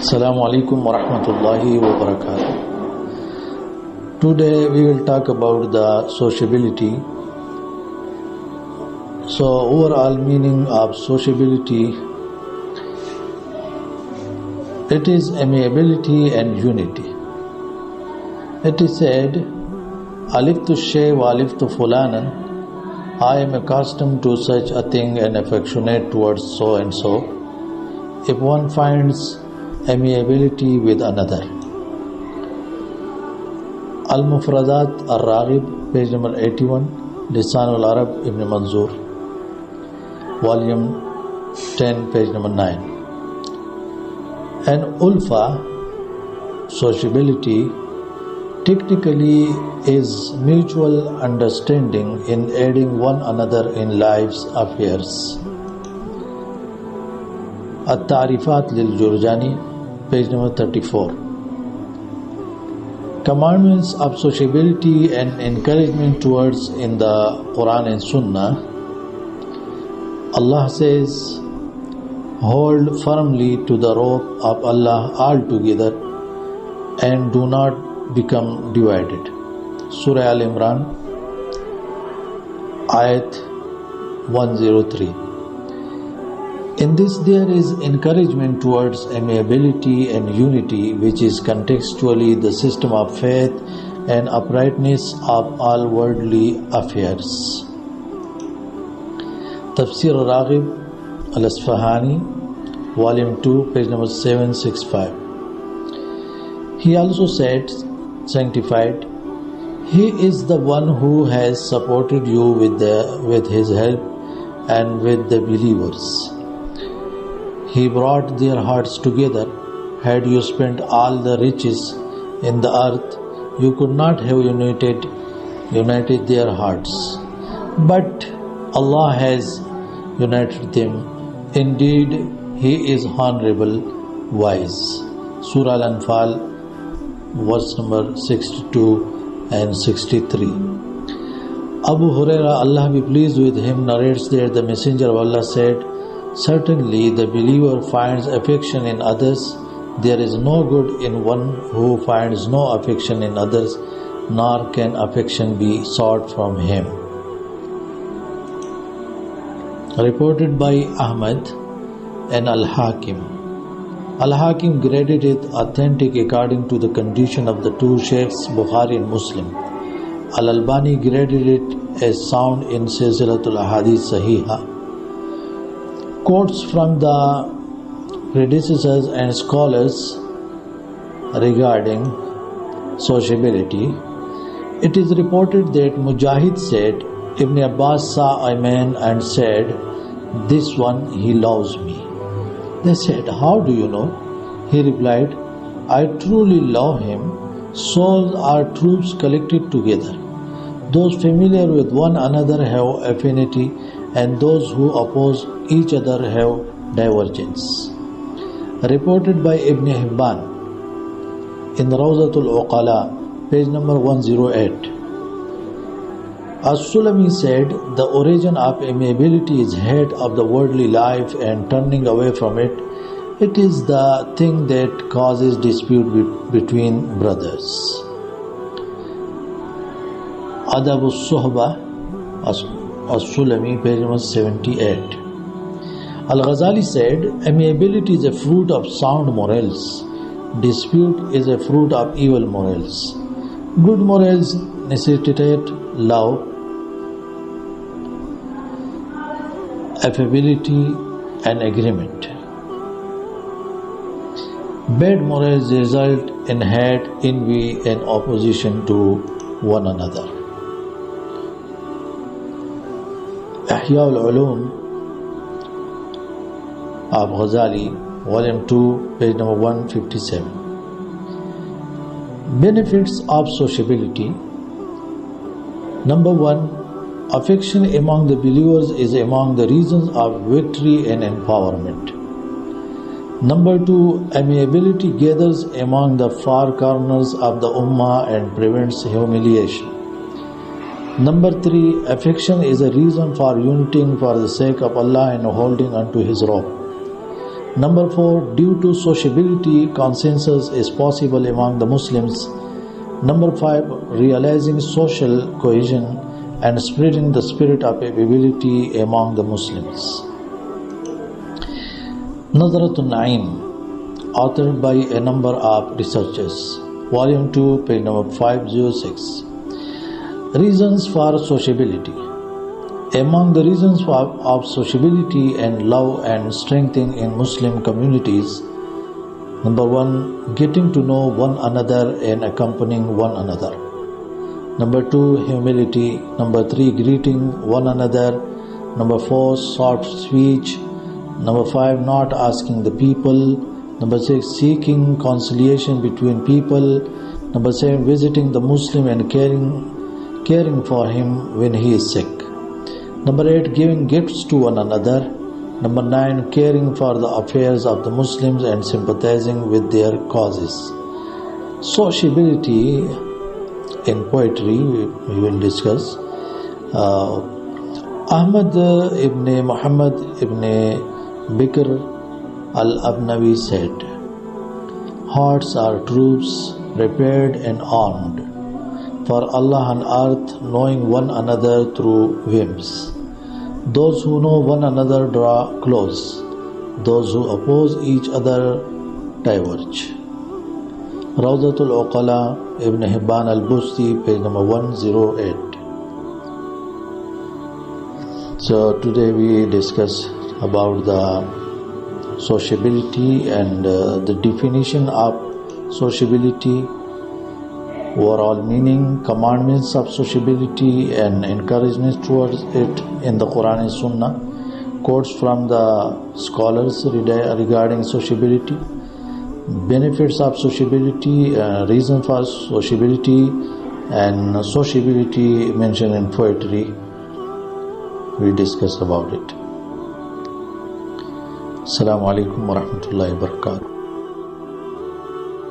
Assalamu alaikum wa rahmatullahi wa barakatuh. Today we will talk about the sociability. So overall meaning of sociability, it is amiability and unity. It is said, aliftu shay wa aliftu fulanan, I am accustomed to such a thing and affectionate towards so and so. If one finds amiability with another. Al-Mufradat Al-Raghib, page number 81, Lisan al-Arab Ibn Manzoor, volume 10, page number 9. And Ulfa, sociability, technically is mutual understanding in aiding one another in life's affairs. At-Ta'rifat lil-Jurjani, page number 34. Commandments of sociability and encouragement towards in the Quran and Sunnah. Allah says, hold firmly to the rope of Allah altogether and do not become divided. Surah Al-Imran, Ayat 103. In this there is encouragement towards amiability and unity, which is contextually the system of faith and uprightness of all worldly affairs. Tafsir al-Raghib al-Asfahani, volume 2, page number 765. He also said, sanctified, He is the one who has supported you with His help and with the believers. He brought their hearts together. Had you spent all the riches in the earth, you could not have united their hearts. But Allah has united them. Indeed, He is honorable, wise. Surah Al-Anfal, verse number 62 and 63. Abu Huraira, Allah be pleased with him, narrates that the Messenger of Allah said, certainly the believer finds affection in others. There is no good in one who finds no affection in others, nor can affection be sought from him. Reported by Ahmad and Al-Hakim. Al-Hakim graded it authentic according to the condition of the two sheikhs, Bukhari and Muslim. Al-Albani graded it as sound in Silsilatul Ahadith Sahiha. Quotes from the predecessors and scholars regarding sociability. It is reported that Mujahid said, Ibn Abbas saw a man and said, this one, he loves me. They said, how do you know? He replied, I truly love him. Souls are troops collected together. Those familiar with one another have affinity, and those who oppose each other have divergence. Reported by Ibn Hibban in Rawzatul Uqala, page number 108. As-Sulami said, the origin of amiability is hate of the worldly life and turning away from it. It is the thing that causes dispute between brothers. Adab al-Suhbah, As-Sulami, page number 78. Al-Ghazali said, amiability is a fruit of sound morals. Dispute is a fruit of evil morals. Good morals necessitate love, affability, and agreement. Bad morals result in hate, envy, and opposition to one another. Ihya al-Ulum of Ghazali, volume 2, page number 157. Benefits of sociability. Number 1, affection among the believers is among the reasons of victory and empowerment. Number 2, amiability gathers among the far corners of the Ummah and prevents humiliation. Number 3, affection is a reason for uniting for the sake of Allah and holding unto His rope. Number 4, due to sociability, consensus is possible among the Muslims. Number 5, realizing social cohesion and spreading the spirit of ability among the Muslims. Nazratun Naim, authored by a number of researchers. Volume 2, page number 506. Reasons for sociability. Among the reasons of sociability and love and strengthening in Muslim communities, number 1, getting to know one another and accompanying one another. Number 2, humility. Number 3, greeting one another. Number 4, soft speech. Number 5, not asking the people. Number 6, seeking conciliation between people. Number 7, visiting the Muslim and caring for him when he is sick. Number 8, giving gifts to one another. Number 9, caring for the affairs of the Muslims and sympathizing with their causes. Sociability in poetry we will discuss. Ahmad ibn Muhammad ibn Bikr al-Abnawi said, "Hearts are troops prepared and armed for Allah on earth, knowing one another through whims. Those who know one another draw close. Those who oppose each other diverge." Rawdatul Uqala, Ibn Hibban al-Busti, page number 108. So today we discuss about the sociability and the definition of sociability, overall meaning, commandments of sociability and encouragements towards it in the Quran and Sunnah, quotes from the scholars regarding sociability, benefits of sociability, reason for sociability, and sociability mentioned in poetry. We discuss about it. Assalamu alaikum wa rahmatullahi wa barakatuh.